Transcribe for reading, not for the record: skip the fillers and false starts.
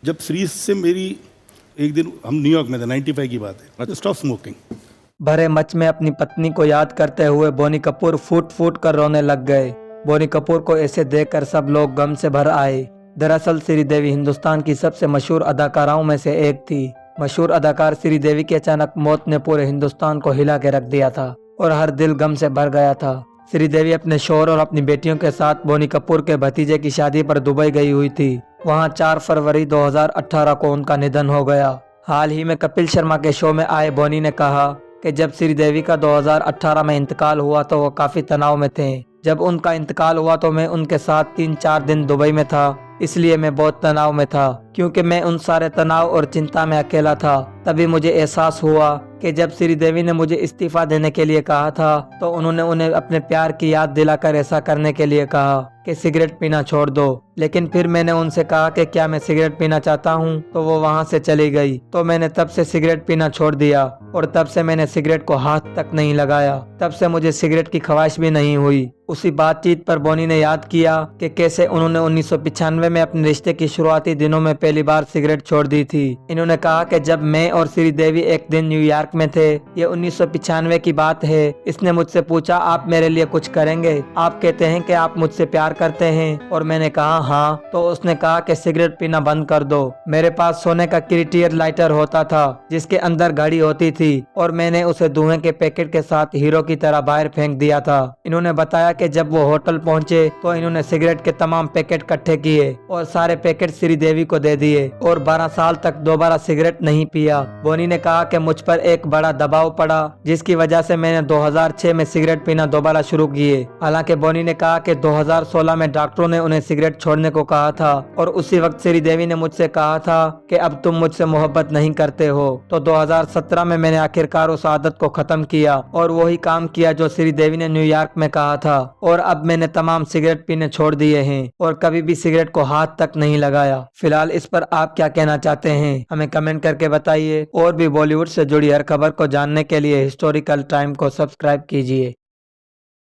जब श्री से मेरी एक दिन हम न्यूयॉर्क में थे, 95 की बात है, स्टॉप स्मोकिंग। भरे मंच में अपनी पत्नी को याद करते हुए बोनी कपूर फूट फूट कर रोने लग गए। बोनी कपूर को ऐसे देखकर सब लोग गम से भर आए। दरअसल श्रीदेवी हिंदुस्तान की सबसे मशहूर अदाकाराओं में से एक थी। मशहूर अदाकार श्रीदेवी की अचानक मौत ने पूरे हिंदुस्तान को हिला के रख दिया था और हर दिल गम से भर गया था। श्रीदेवी अपने शौहर और अपनी बेटियों के साथ बोनी कपूर के भतीजे की शादी पर दुबई गई हुई थी। वहां 4 फरवरी 2018 को उनका निधन हो गया। हाल ही में कपिल शर्मा के शो में आए बोनी ने कहा कि जब श्रीदेवी का 2018 में इंतकाल हुआ तो वो काफी तनाव में थे। जब उनका इंतकाल हुआ तो मैं उनके साथ 3-4 दिन दुबई में था, इसलिए मैं बहुत तनाव में था क्योंकि मैं उन सारे तनाव और चिंता में अकेला था। तभी मुझे एहसास हुआ कि जब श्रीदेवी ने मुझे इस्तीफा देने के लिए कहा था तो उन्होंने उन्हें अपने प्यार की याद दिलाकर ऐसा करने के लिए कहा कि सिगरेट पीना छोड़ दो। लेकिन फिर मैंने उनसे कहा कि क्या मैं सिगरेट पीना चाहता हूं, तो वो वहां से चली गई। तो मैंने तब से सिगरेट पीना छोड़ दिया और तब से मैंने सिगरेट को हाथ तक नहीं लगाया। तब से मुझे सिगरेट की ख्वाहिश भी नहीं हुई। उसी बातचीत पर बोनी ने याद किया कि कैसे उन्होंने 1995 में अपने रिश्ते की शुरुआती दिनों में पहली बार सिगरेट छोड़ दी थी। इन्होंने कहा कि जब मैं और श्रीदेवी एक दिन न्यूयॉर्क में थे, ये 1995 की बात है, इसने मुझसे पूछा आप मेरे लिए कुछ करेंगे, आप कहते हैं कि आप मुझसे प्यार करते हैं, और मैंने कहा हाँ। तो उसने कहा कि सिगरेट पीना बंद कर दो। मेरे पास सोने का क्रिटियर लाइटर होता था जिसके अंदर घड़ी होती थी और मैंने उसे धुएं के पैकेट के साथ हीरो की तरह बाहर फेंक दिया था। इन्होंने बताया कि जब वो होटल पहुंचे तो इन्होंने सिगरेट के तमाम पैकेट इकट्ठे किए और सारे पैकेट श्रीदेवी को दे दिए और 12 साल तक दोबारा सिगरेट नहीं पिया। बोनी ने कहा कि मुझ पर एक बड़ा दबाव पड़ा जिसकी वजह से मैंने 2006 में सिगरेट पीना दोबारा शुरू किए। हालांकि बोनी ने कहा कि 2016 में डॉक्टरों ने उन्हें सिगरेट छोड़ने को कहा था और उसी वक्त श्रीदेवी ने मुझसे कहा था कि अब तुम मुझसे मोहब्बत नहीं करते हो। तो 2017 में मैंने आखिरकार उस आदत को खत्म किया और वही काम किया जो श्रीदेवी ने न्यूयॉर्क में कहा था, और अब मैंने तमाम सिगरेट पीने छोड़ दिए हैं और कभी भी सिगरेट को हाथ तक नहीं लगाया। फिलहाल इस पर आप क्या कहना चाहते हैं, हमें कमेंट करके बताइए। और भी बॉलीवुड से जुड़ी हर खबर को जानने के लिए हिस्टोरिकल टाइम को सब्सक्राइब कीजिए।